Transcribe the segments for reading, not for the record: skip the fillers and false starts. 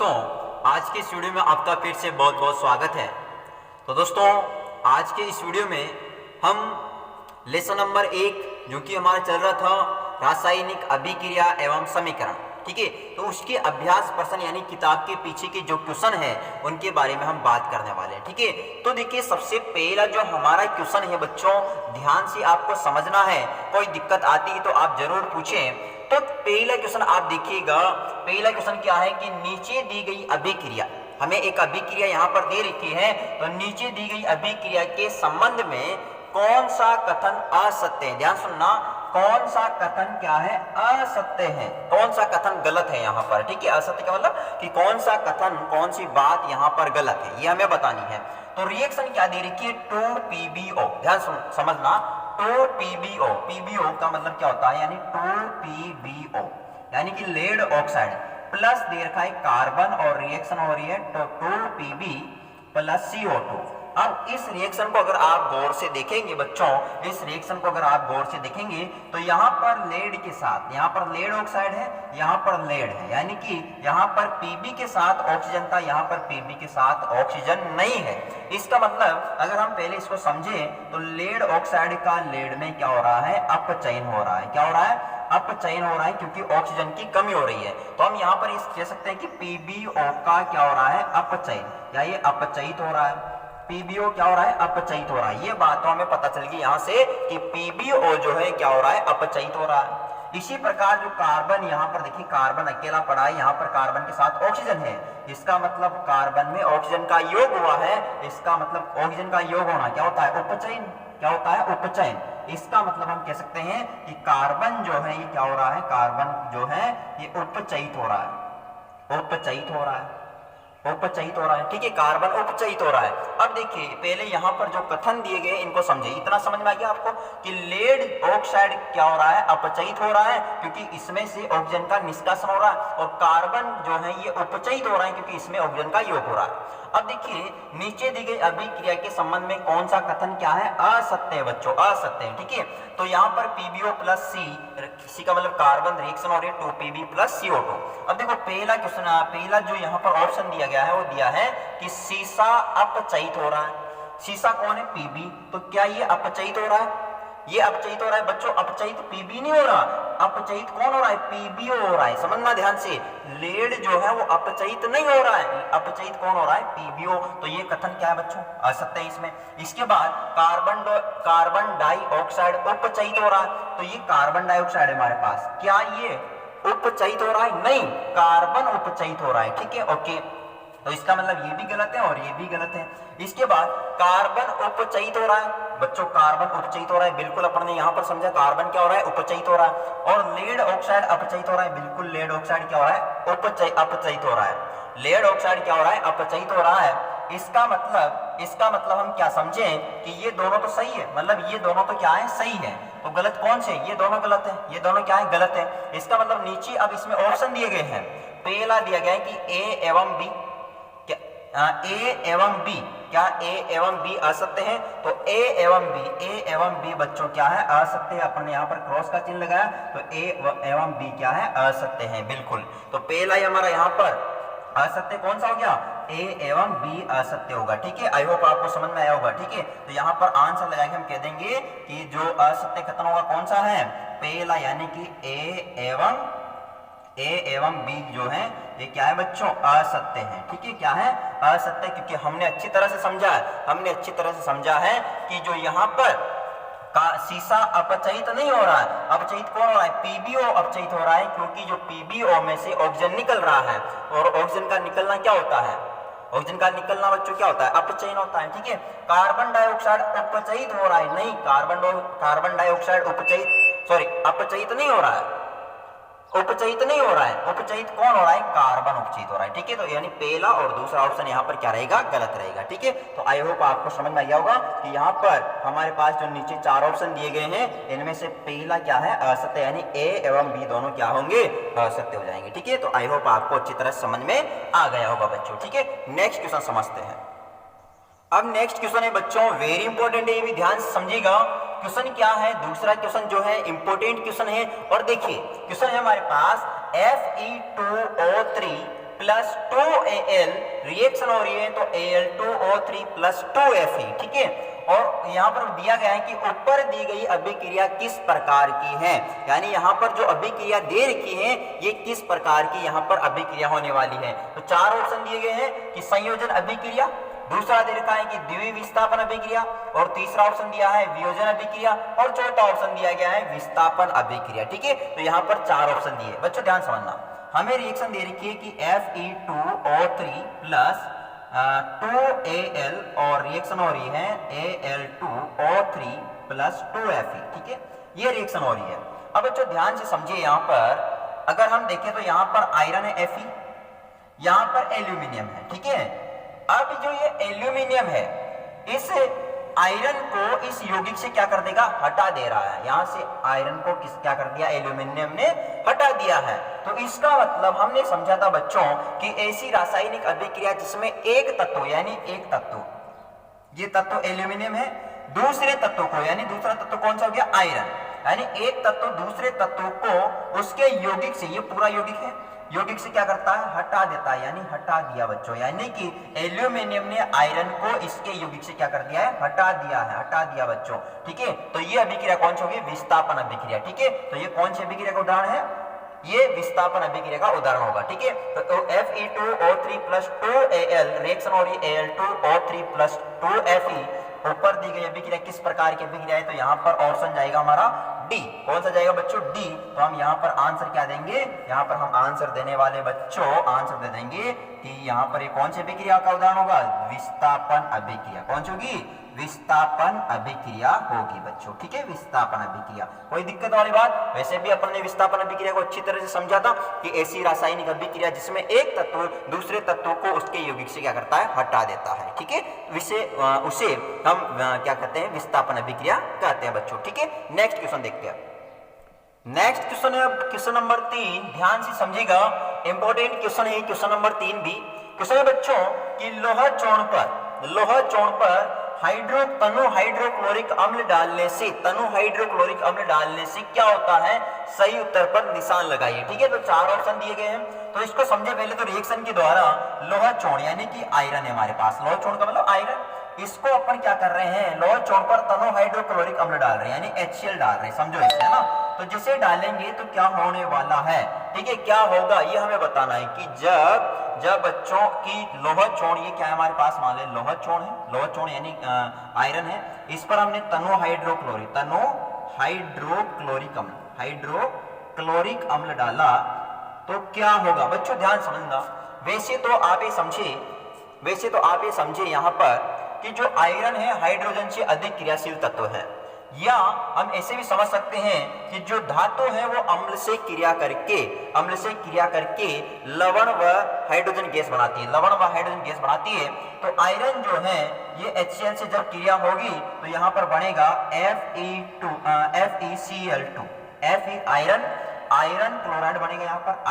दोस्तों, आज के इस वीडियो में आपका फिर से बहुत बहुत स्वागत है। तो दोस्तों, आज के इस वीडियो में हम लेसन नंबर 1 जो कि हमारा चल रहा था रासायनिक अभिक्रिया एवं समीकरण, ठीक है, तो उसके अभ्यास प्रश्न यानी किताब के पीछे के जो क्वेश्चन है उनके बारे में हम बात करने वाले हैं। ठीक है, तो देखिए सबसे पहला जो हमारा क्वेश्चन है बच्चों, ध्यान से आपको समझना है, कोई दिक्कत आती है तो आप जरूर पूछें। तो पहला क्वेश्चन आप देखिएगा, पहला क्वेश्चन क्या है कि नीचे दी गई अभिक्रिया, हमें एक अभिक्रिया यहाँ पर दे रखी है, तो नीचे दी गई अभिक्रिया के संबंध में कौन सा कथन असत्य है। ध्यान सुनना, कौन सा कथन क्या है, असत्य है, कौन सा कथन गलत है यहाँ पर। ठीक है, असत्य का मतलब कि कौन सा कथन, कौन सी बात यहाँ पर गलत है, ये हमें बतानी है। तो रिएक्शन क्या दे रखी है, 2PbO। ध्यान समझना, 2PbO, PbO का मतलब क्या होता है, यानी 2PbO यानी कि लेड ऑक्साइड प्लस दे रखा है कार्बन और रिएक्शन हो रही है तो 2Pb प्लस CO2। अब इस रिएक्शन को अगर आप गौर से देखेंगे बच्चों, इस रिएक्शन को अगर आप गौर से देखेंगे तो यहाँ पर लेड के साथ, यहाँ पर लेड ऑक्साइड है, यहाँ पर लेड है, यानी कि यहाँ पर Pb के साथ ऑक्सीजन था, यहाँ पर Pb के साथ ऑक्सीजन नहीं है। इसका मतलब अगर हम पहले इसको समझें तो लेड ऑक्साइड का लेड में क्या हो रहा है, अपचयन हो रहा है। क्या हो रहा है, अपचयन हो रहा है, क्योंकि ऑक्सीजन की कमी हो रही है। तो हम यहाँ पर इस कह सकते हैं कि PbO का क्या हो रहा है, अपचयन, या ये अपचयित हो रहा है। PbO क्या हो रहा है, अपचयित हो रहा है। ये बात तो हमें पता चल गई यहाँ से कि PbO जो है क्या हो रहा है, अपचयित हो रहा है। इसी प्रकार जो कार्बन, यहाँ पर देखिए कार्बन अकेला पड़ा है, यहाँ पर कार्बन के साथ ऑक्सीजन है, इसका मतलब कार्बन में ऑक्सीजन का योग हुआ है। इसका मतलब ऑक्सीजन का योग होना क्या होता है, उपचयन। क्या होता है, उपचयन। इसका मतलब हम कह सकते हैं कि कार्बन जो है ये क्या हो रहा है, कार्बन जो है ये उपचयित हो रहा है, उपचयित हो रहा है, उपचयित हो रहा है। ठीक है, कार्बन उपचयित हो रहा है। अब देखिए पहले यहाँ पर जो कथन दिए गए इनको समझे, इतना समझ में आ गया आपको कि लेड ऑक्साइड क्या हो रहा है, अपचयित हो रहा है, क्योंकि इसमें से ऑक्सीजन का निष्कासन हो रहा है, और कार्बन जो है ये उपचयित हो रहा है क्योंकि इसमें ऑक्सीजन का योग हो रहा है। अब देखिए नीचे दी गई अभिक्रिया के संबंध में कौन सा कथन क्या है, असत्य है बच्चों, असत्य है। ठीक है, तो यहाँ पर PbO प्लस C का मतलब कार्बन रिएक्शन हो रही है 2Pb प्लस CO2। अब देखो पहला क्वेश्चन, पहला जो यहाँ पर ऑप्शन दिया गया है वो दिया है कि सीसा अपचयित हो रहा है। सीसा कौन है, Pb, तो क्या ये अपचयित हो रहा है, ये अपचयित हो रहा है बच्चों। अपचयित Pb नहीं हो रहा, अपचयित कौन हो रहा है, PbO हो रहा है। समझना ध्यान से, लेड जो है वो अपचयित नहीं हो रहा है, अपचयित कौन हो रहा है, PbO। तो ये कथन क्या है बच्चों, असत्य है इसमें। इसके बाद कार्बन डाइऑक्साइड उपचयित हो रहा है, तो ये कार्बन डाइऑक्साइड है हमारे पास, क्या ये उपचयित हो रहा है, नहीं, कार्बन उपचयित हो रहा है। ठीक है, ओके, तो इसका मतलब ये भी गलत है और ये भी गलत है। इसके बाद कार्बन उपचयित हो रहा है बच्चों, कार्बन उपचयित हो रहा है, बिल्कुल अपन ने यहाँ पर समझा, कार्बन क्या हो रहा है, उपचयित हो रहा है। और लेड ऑक्साइड अपचयित हो रहा है, बिल्कुल लेड ऑक्साइड क्या हो रहा है, अपचयित हो रहा है। लेड ऑक्साइड क्या हो रहा है, अपचयित हो रहा है। इसका मतलब हम क्या समझें कि ये दोनों तो सही है, मतलब ये दोनों तो क्या है, सही है। तो गलत कौन से, ये दोनों गलत है, ये दोनों क्या है, गलत है। इसका मतलब नीचे अब इसमें ऑप्शन दिए गए हैं, पहला दिया गया है कि A एवं B, A एवं B, क्या A एवं B असत्य है, तो A एवं B बच्चों क्या है, असत्य है। अपन ने यहाँ पर क्रॉस का चिन्ह लगाया, तो A एवं B क्या है, असत्य है, बिल्कुल। तो पहला ही हमारा यहाँ पर असत्य कौन सा हो गया, A एवं B असत्य होगा। ठीक है, आई होप आपको समझ में आया होगा। ठीक है, तो यहाँ पर आंसर लगा के हम कह देंगे कि जो असत्य कथन होगा कौन सा है, पहला, यानी कि A एवं B जो है ये क्या है बच्चों, असत्य है। ठीक है, क्या है, असत्य, क्योंकि हमने अच्छी तरह से समझा है कि जो यहाँ पर सीसा अपचयित नहीं हो रहा है, अपचयित कौन हो रहा है, PbO अपचयित हो रहा है, क्योंकि जो PbO में से ऑक्सीजन निकल रहा है, और ऑक्सीजन का निकलना क्या होता है, ऑक्सीजन का निकलना बच्चों क्या होता है, अपचयन होता है। ठीक है, कार्बन डाइऑक्साइड उपचयित हो रहा है, नहीं, कार्बन डाइऑक्साइड अपचयित नहीं हो रहा है, उपचयित नहीं हो रहा है। उपचयित कौन हो रहा है, कार्बन उपचयित हो रहा है। ठीक है, तो यानी पहला और दूसरा ऑप्शन यहाँ पर क्या रहेगा, गलत रहेगा। ठीक है, तो आई होप आपको समझ में आया होगा कि यहाँ पर हमारे पास जो नीचे 4 ऑप्शन दिए गए हैं इनमें से पहला क्या है, असत्य, यानी A एवं B दोनों क्या होंगे, असत्य हो जाएंगे। ठीक है, तो आई होप आपको अच्छी तरह समझ में आ गया होगा बच्चों। ठीक है, नेक्स्ट क्वेश्चन समझते हैं। अब नेक्स्ट क्वेश्चन है बच्चों, वेरी इंपॉर्टेंट है, ये भी ध्यान से समझिएगा। क्वेश्चन क्या है, दूसरा क्वेश्चन जो है इंपॉर्टेंट क्वेश्चन है। और देखिए क्वेश्चन है हमारे पास Fe2O3 प्लस 2Al, रिएक्शन हो रही है तो Al2O3 प्लस 2Fe, ठीक है। और यहाँ पर दिया गया है कि ऊपर दी गई अभिक्रिया किस प्रकार की है, यानी यहाँ पर जो अभिक्रिया दे रखी है ये किस प्रकार की यहाँ पर अभिक्रिया होने वाली है। तो चार ऑप्शन दिए गए हैं कि संयोजन अभिक्रिया, दूसरा दे रखा है कि द्वितीय विस्थापन अभिक्रिया, और तीसरा ऑप्शन दिया है वियोजन अभिक्रिया, और चौथा ऑप्शन दिया गया है विस्थापन अभिक्रिया, ठीक है। तो यहाँ पर चार ऑप्शन दिए। बच्चों ध्यान समझना, हमें रिएक्शन दे रखी है कि Fe2O3 प्लस 2Al और रिएक्शन हो रही है Al2O3 प्लस 2Fe, ठीक है, ये रिएक्शन हो रही है। अब बच्चों ध्यान से समझिए, यहाँ पर अगर हम देखें तो यहाँ पर आयरन है Fe, यहाँ पर एल्यूमिनियम है, ठीक है। अब जो ये एल्यूमिनियम है इस आयरन को इस यौगिक से क्या कर देगा, हटा दे रहा है। यहां से आयरन को क्या कर दिया, एल्यूमिनियम ने हटा दिया है। तो इसका मतलब हमने समझा था बच्चों कि ऐसी रासायनिक अभिक्रिया जिसमें एक तत्व, यानी एक तत्व, ये तत्व एल्यूमिनियम है, दूसरे तत्व को, यानी दूसरा तत्व कौन सा हो गया, आयरन, यानी एक तत्व दूसरे तत्व को उसके यौगिक से, ये पूरा यौगिक है, यौगिक से क्या करता है, हटा देता है, यानी हटा दिया बच्चों, यानी कि एल्यूमिनियम ने आयरन को इसके यौगिक से क्या कर दिया है, हटा दिया है, हटा दिया बच्चों, ठीक है। तो ये अभिक्रिया कौन सी होगी, विस्थापन अभिक्रिया, ठीक है। तो ये कौन सी अभिक्रिया का उदाहरण है, ये विस्थापन अभिक्रिया का उदाहरण होगा, ठीक है। तो Fe2O3 प्लस 2Al, रिएक्शन हो रही है Al2O3 प्लस 2Fe, ऊपर दी गई अभिक्रिया किस प्रकार की अभिक्रिया है, तो यहाँ पर ऑप्शन जाएगा हमारा डी। कौन सा जाएगा बच्चों, डी। तो हम यहाँ पर आंसर क्या देंगे, यहाँ पर हम आंसर देने वाले बच्चों आंसर दे देंगे कि यहाँ पर ये कौन सी अभिक्रिया का उदाहरण होगा, विस्थापन अभिक्रिया। कौन सी होगी, विस्थापन अभिक्रिया होगी बच्चों, ठीक है, विस्थापन अभिक्रिया। कोई दिक्कत वाली बात, वैसे भी अपन ने विस्थापन अभिक्रिया को अच्छी तरह से समझा था कि ऐसी रासायनिक अभिक्रिया जिसमें एक तत्व दूसरे तत्व को उसके यौगिक से क्या करता है, हटा देता है, ठीक है। उसे हम क्या कहते हैं, विस्थापन अभिक्रिया कहते हैं बच्चों, ठीक है। नेक्स्ट क्वेश्चन देखते हैं। नेक्स्ट क्वेश्चन है क्वेश्चन नंबर 3, ध्यान से समझिएगा, इंपॉर्टेंट क्वेश्चन है क्वेश्चन नंबर 3 भी। क्वेश्चन है बच्चों कि लोहा चूर्ण पर तनु हाइड्रोक्लोरिक अम्ल डालने से, तनु हाइड्रोक्लोरिक अम्ल डालने से क्या होता है, सही उत्तर पर निशान लगाइए, ठीक है। तो चार ऑप्शन दिए गए हैं, तो इसको समझे पहले। तो रिएक्शन के द्वारा लोहा चूर्ण यानी कि आयरन है हमारे पास, लोहा चूर्ण का मतलब आयरन, इसको अपन क्या कर रहे हैं, लोहा चूर्ण पर तनु हाइड्रोक्लोरिक अम्ल डाल रहे हैं, यानी HCl डाल रहे हैं, समझो इसे, है ना। तो जिसे डालेंगे तो क्या होने वाला है, ठीक है, क्या होगा ये हमें बताना है कि जब बच्चों की लोहा चूर्ण, ये क्या है हमारे पास, मान लें लोहा चूर्ण है, लोहा चूर्ण यानी आयरन है, इस पर हमने तनु हाइड्रोक्लोरिक अम्ल डाला तो क्या होगा बच्चों, ध्यान समझना। वैसे तो आप ये समझे यहाँ पर कि जो आयरन है हाइड्रोजन से अधिक क्रियाशील तत्व है, या हम ऐसे भी समझ सकते हैं कि जो धातु है वो अम्ल से क्रिया करके लवण व हाइड्रोजन गैस बनाती है, तो आयरन जो है ये HCl से जब क्रिया होगी तो यहाँ पर बनेगा FeCl2, आयरन क्लोराइड बनेगा, यहाँ पर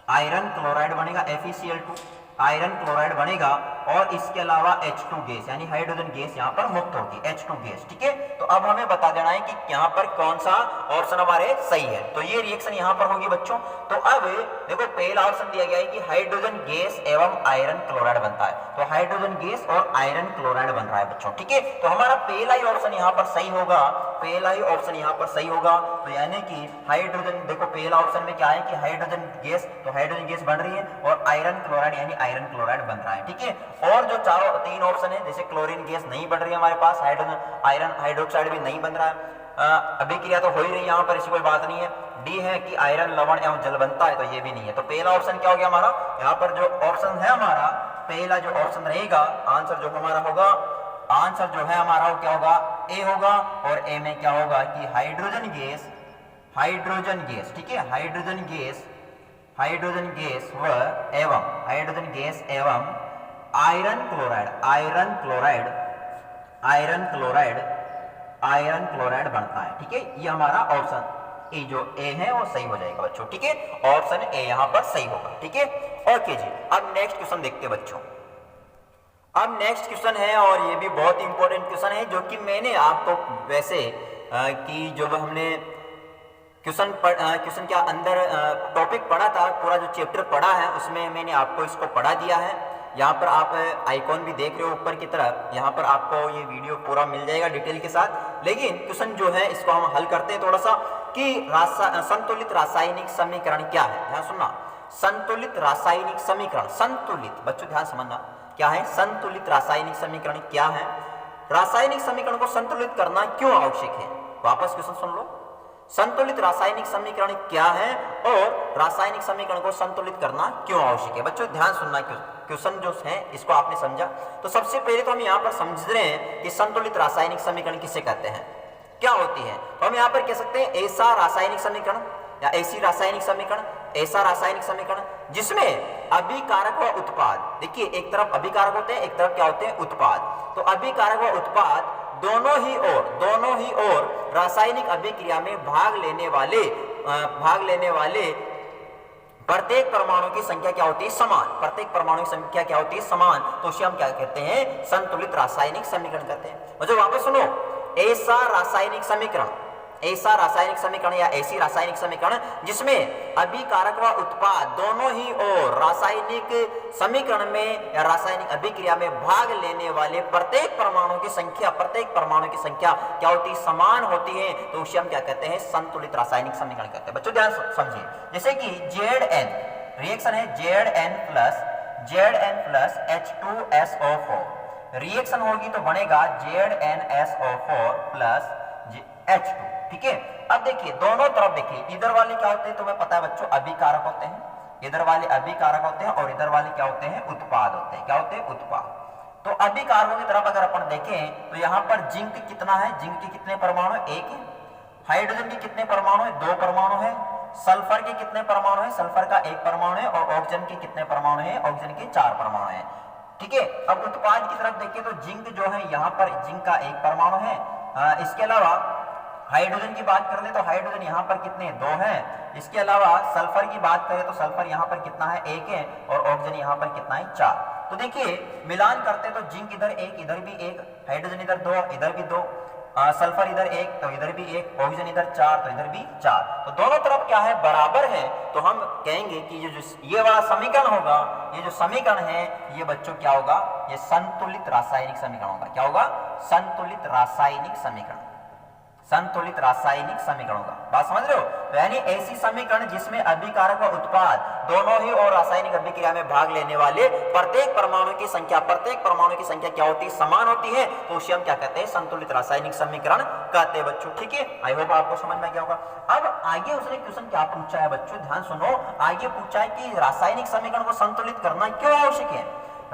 आयरन क्लोराइड बनेगा, FeCl2 आयरन क्लोराइड बनेगा, और इसके अलावा H2 गैस यानी हाइड्रोजन गैस यहाँ पर मुक्त होगी, H2 गैस, ठीक है। तो अब हमें बता देना है कि यहाँ पर कौन सा ऑप्शन हमारे सही है। तो ये रिएक्शन यहाँ पर होगी बच्चों। तो अब देखो पहला ऑप्शन दिया गया है कि हाइड्रोजन गैस एवं आयरन क्लोराइड बनता है, तो हाइड्रोजन गैस और आयरन क्लोराइड बन रहा है बच्चों, ठीक है। तो हमारा पहला ही ऑप्शन यहाँ पर सही होगा, तो यानी कि हाइड्रोजन, देखो पहला ऑप्शन में क्या है कि हाइड्रोजन गैस बन रही है, और आयरन क्लोराइड यानी आयरन क्लोराइड बन रहा है, ठीक है। और जो तीन ऑप्शन है, जैसे क्लोरीन गैस नहीं बन रही है हमारे पास, आयरन हाइड्रोक्साइड भी नहीं बन रहा है, अभिक्रिया तो हो ही रही है यहाँ पर, ऐसी कोई बात नहीं है। डी है कि आयरन लवण एवं जल बनता है, तो ये भी नहीं है। तो पहला ऑप्शन क्या हो गया हमारा, यहाँ पर जो ऑप्शन है हमारा पहला जो ऑप्शन रहेगा, आंसर जो है हमारा वो क्या होगा, ए होगा। और ए में क्या होगा कि हाइड्रोजन गैस, ठीक है, हाइड्रोजन गैस एवं आयरन क्लोराइड बनता है, ठीक है। ये हमारा ऑप्शन ए जो ए है वो सही हो जाएगा बच्चों, ठीक है, ऑप्शन ए यहाँ पर सही होगा, ठीक है। ओके जी, अब नेक्स्ट क्वेश्चन देखते हैं बच्चों। अब नेक्स्ट क्वेश्चन है, और ये भी बहुत इंपॉर्टेंट क्वेश्चन है, जो कि मैंने आपको वैसे कि जो हमने क्वेश्चन के अंदर टॉपिक पढ़ा था, पूरा जो चैप्टर पढ़ा है उसमें मैंने आपको इसको पढ़ा दिया है। यहाँ पर आप आइकॉन भी देख रहे हो ऊपर की तरफ, यहाँ पर आपको ये वीडियो पूरा मिल जाएगा डिटेल के साथ। लेकिन क्वेश्चन जो है इसको हम हल करते हैं थोड़ा सा कि संतुलित रासायनिक समीकरण क्या है। ध्यान सुनना, संतुलित रासायनिक समीकरण, संतुलित बच्चों ध्यान समझना क्या है, संतुलित रासायनिक समीकरण क्या है, रासायनिक समीकरण को संतुलित करना क्यों आवश्यक है। वापस क्वेश्चन सुन लो, संतुलित रासायनिक समीकरण क्या है और रासायनिक समीकरण को संतुलित करना क्यों आवश्यक है। बच्चों ध्यान सुनना, क्वेश्चन जो है इसको आपने समझा तो सबसे पहले तो हम यहाँ पर समझ रहे हैं कि संतुलित रासायनिक समीकरण किसे कहते हैं, क्या होती है। तो हम यहाँ पर कह सकते हैं ऐसा रासायनिक समीकरण या ऐसी रासायनिक समीकरण, ऐसा रासायनिक समीकरण जिसमें अभिकारक व उत्पाद, देखिए एक तरफ अभिकारक होते हैं, एक तरफ क्या होते हैं उत्पाद। तो अभिकारक व उत्पाद दोनों ही ओर रासायनिक अभिक्रिया में भाग लेने वाले प्रत्येक परमाणु की संख्या क्या होती है, समान। प्रत्येक परमाणु की संख्या क्या होती है, समान। तो उसे हम क्या कहते हैं, संतुलित रासायनिक समीकरण कहते हैं। मुझे वापस सुनो, ऐसा रासायनिक समीकरण या ऐसी रासायनिक समीकरण जिसमें अभिकारक व उत्पाद दोनों ही और रासायनिक समीकरण में या रासायनिक अभिक्रिया में भाग लेने वाले प्रत्येक परमाणु की संख्या क्या होती है, समान होती है। तो उसे हम क्या कहते हैं, संतुलित रासायनिक समीकरण कहते हैं। बच्चों ध्यान समझिए, जैसे कि Zn रिएक्शन है, Zn प्लस H2SO4 रिएक्शन होगी तो बनेगा ZnSO4 प्लस H2, ठीक है। अब देखिए दोनों तरफ देखिए, इधर वाले क्या होते हैं तुम्हें पता है बच्चों, अभिकारक होते हैं, इधर वाले अभिकारक होते हैं और इधर वाले क्या होते हैं, उत्पाद होते हैं। क्या होते हैं, उत्पाद। तो अभिकारकों की तरफ अगर अपन देखें तो यहाँ पर जिंक कितना है, जिंक के कितने परमाणु, एक है। हाइड्रोजन के कितने परमाणु है, 2 परमाणु है। सल्फर के कितने परमाणु है, सल्फर का 1 परमाणु है। और ऑक्सीजन के कितने परमाणु है, ऑक्सीजन के 4 परमाणु है, ठीक है। अब उत्पाद की तरफ देखिए तो जिंक जो है यहाँ पर जिंक का 1 परमाणु है। इसके अलावा हाइड्रोजन की बात कर ले तो हाइड्रोजन यहाँ पर कितने, 2 हैं। इसके अलावा सल्फर की बात करें तो सल्फर यहाँ पर कितना है, 1 है। और ऑक्सीजन यहाँ पर कितना है, 4। तो देखिए मिलान करते तो जिंक इधर 1, इधर भी 1, हाइड्रोजन इधर 2, इधर भी 2, सल्फर इधर 1 तो इधर भी 1, ऑक्सीजन इधर 4 तो इधर भी 4। तो दोनों तरफ क्या है, बराबर है। तो हम कहेंगे कि ये वाला समीकरण होगा, ये जो समीकरण है ये बच्चों क्या होगा, ये संतुलित रासायनिक समीकरण होगा। क्या होगा, संतुलित रासायनिक समीकरण, संतुलित रासायनिक समीकरण होगा। बात समझ रहे हो। तो यानी ऐसी समीकरण जिसमें अभिकारक व उत्पाद दोनों ही और रासायनिक अभिक्रिया में भाग लेने वाले प्रत्येक परमाणु की संख्या क्या होती है, समान होती है। तो उसे हम क्या कहते हैं, संतुलित रासायनिक समीकरण कहते हैं बच्चों, ठीक है। आई होप आपको समझ में क्या होगा। अब आगे उसने क्वेश्चन क्या पूछा है बच्चों, ध्यान सुनो। आगे पूछा है कि रासायनिक समीकरण को संतुलित करना क्यों आवश्यक है,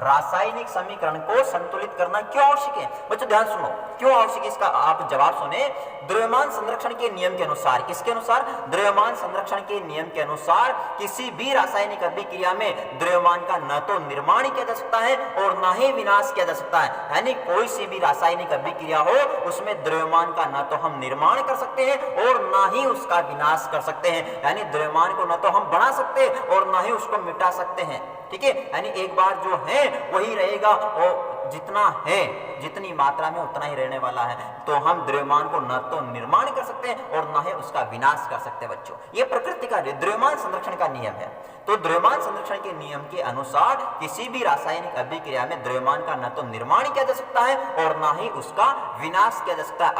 रासायनिक समीकरण को संतुलित करना क्यों आवश्यक है। बच्चों ध्यान सुनो, क्यों आवश्यक है इसका आप जवाब सुने। द्रव्यमान संरक्षण के नियम के अनुसार, किसके अनुसार, द्रव्यमान संरक्षण के नियम के अनुसार किसी भी रासायनिक अभिक्रिया में द्रव्यमान का न तो निर्माण किया जा सकता है और न ही विनाश किया जा सकता है। यानी कोई सी भी रासायनिक अभिक्रिया हो उसमें द्रव्यमान का न तो हम निर्माण कर सकते हैं और न ही उसका विनाश कर सकते हैं। यानी द्रव्यमान को न तो हम बढ़ा सकते हैं और न ही उसको मिटा सकते हैं, ठीक है। यानी एक बार जो है वही रहेगा और जितना है, जितनी मात्रा में उतना ही रहने वाला है। तो हम द्रव्यमान को न तो निर्माण कर सकते हैं और न ही उसका विनाश कर सकते हैं बच्चों। ये प्रकृति का द्रव्यमान संरक्षण का नियम है। तो द्रव्यमान संरक्षण के नियम के अनुसार किसी भी रासायनिक अभिक्रिया में द्रव्यमान का न तो निर्माण किया जा सकता है और न ही उसका विनाश किया जा सकता है।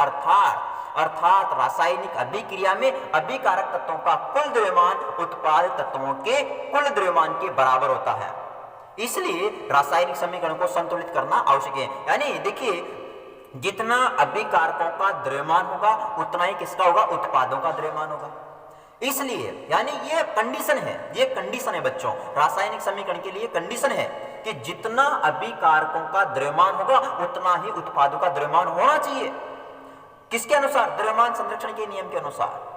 अर्थात रासायनिक अभिक्रिया में अभिकारक तत्वों का कुल द्रव्यमान उत्पाद तत्वों के कुल द्रव्यमान के बराबर होता है। इसलिए रासायनिक समीकरण को संतुलित करना आवश्यक है। यानी देखिए जितना अभिकारकों का द्रव्यमान होगा उतना ही किसका होगा, उत्पादों का द्रव्यमान होगा। इसलिए यानी ये कंडीशन है बच्चों, रासायनिक समीकरण के लिए कंडीशन है कि जितना अभिकारकों का द्रव्यमान होगा उतना ही उत्पादों का द्रव्यमान होना चाहिए। किसके अनुसार, द्रव्यमान संरक्षण के नियम के अनुसार।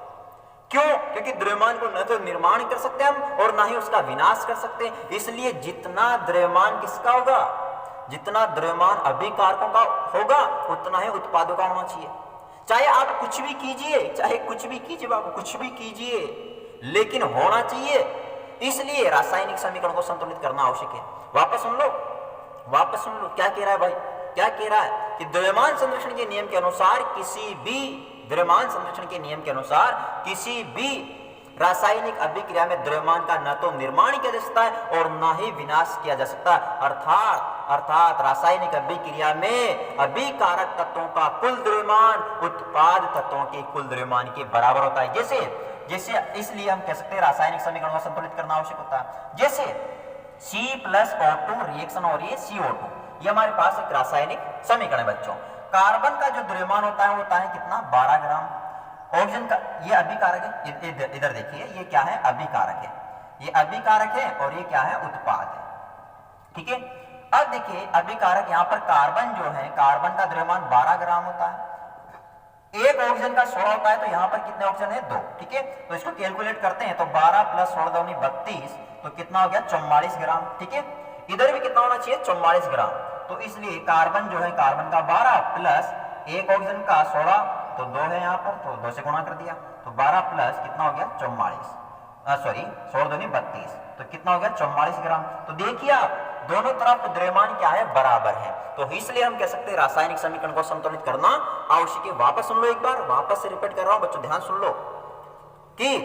क्यों, क्योंकि द्रव्यमान को न तो निर्माण कर सकते हम और न ही उसका विनाश कर सकते। इसलिए जितना द्रव्यमान किसका होगा, जितना द्रव्यमान अभिकारकों का होगा उतना ही उत्पादों का होना चाहिए। चाहे आप कुछ भी कीजिए बाबू, कुछ भी कीजिए, लेकिन होना चाहिए। इसलिए रासायनिक समीकरण को संतुलित करना आवश्यक है। वापस सुन लो क्या कह रहा है भाई, क्या कह रहा है कि द्रव्यमान संरक्षण के नियम के अनुसार किसी भी द्रव्यमान संरक्षण के नियम के अनुसार किसी भी रासायनिक अभिक्रिया में द्रव्यमान का न तो निर्माण किया जा सकता है और न ही विनाश किया जा सकता है। अर्थात रासायनिक अभिक्रिया में अभिकारक तत्वों का कुल द्रव्यमान उत्पाद तत्वों के कुल द्रव्यमान के बराबर होता है। जैसे इसलिए हम कह सकते हैं रासायनिक समीकरण को संतुलित करना आवश्यक होता है। जैसे C+O2 रिएक्शन और ये CO2, ये हमारे पास एक रासायनिक समीकरण है बच्चों। कार्बन का जो द्रव्यमान होता है कितना 12 ग्राम। ऑक्सीजन का ये अभिकारक है, इधर देखिए ये क्या है अभिकारक है, ये अभिकारक है और ये क्या है उत्पाद है। ठीक है, अब देखिए अभिकारक यहाँ पर कार्बन जो है, कार्बन का द्रव्यमान 12 ग्राम होता है, एक ऑक्सीजन का 16 होता है, तो यहाँ पर कितने ऑक्सीजन है 2। ठीक है, तो इसको कैलकुलेट करते हैं तो 12 + 16 = 32, तो कितना हो गया 44 ग्राम। ठीक है, इधर भी कितना होना चाहिए 44 ग्राम। तो इसलिए कार्बन जो है, कार्बन का 12 प्लस एक ऑक्सीजन का 16, तो 2 है यहाँ पर, तो 2 से गुणा कर दिया, तो 12 प्लस कितना हो गया 44, सॉरी 16 दूनी 32, तो कितना हो गया 44 ग्राम। तो देखिए आप दोनों तरफ द्रव्यमान क्या है बराबर है, तो इसलिए हम कह सकते हैं रासायनिक समीकरण को संतुलित करना आवश्यक है। वापस सुन लो एक बार, वापस से रिपीट कर रहा हूं बच्चों, ध्यान सुन लो कि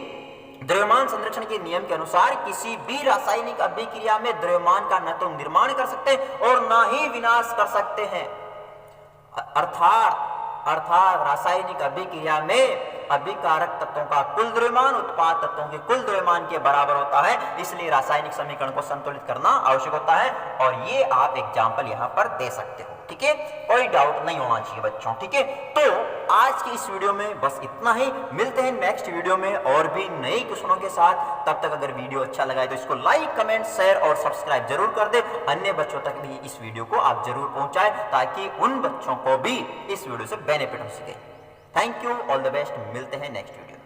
द्रव्यमान संरक्षण के नियम के अनुसार किसी भी रासायनिक अभिक्रिया में द्रव्यमान का न तो निर्माण कर सकते और न ही विनाश कर सकते हैं। अर्थात रासायनिक अभिक्रिया में अभिकारक तत्वों का कुल द्रव्यमान उत्पाद तत्वों के कुल द्रव्यमान के बराबर होता है, इसलिए रासायनिक समीकरण को संतुलित करना आवश्यक होता है। और ये आप एग्जाम्पल यहाँ पर दे सकते हो। ठीक है, कोई डाउट नहीं होना चाहिए बच्चों। ठीक है, तो आज की इस वीडियो में बस इतना ही, मिलते हैं नेक्स्ट वीडियो में और भी नए क्वेश्चनों के साथ। तब तक अगर वीडियो अच्छा लगा है तो इसको लाइक, कमेंट, शेयर और सब्सक्राइब जरूर कर दे। अन्य बच्चों तक भी इस वीडियो को आप जरूर पहुंचाएं ताकि उन बच्चों को भी इस वीडियो से बेनिफिट हो सके। Thank you, all the best, मिलते हैं नेक्स्ट वीडियो।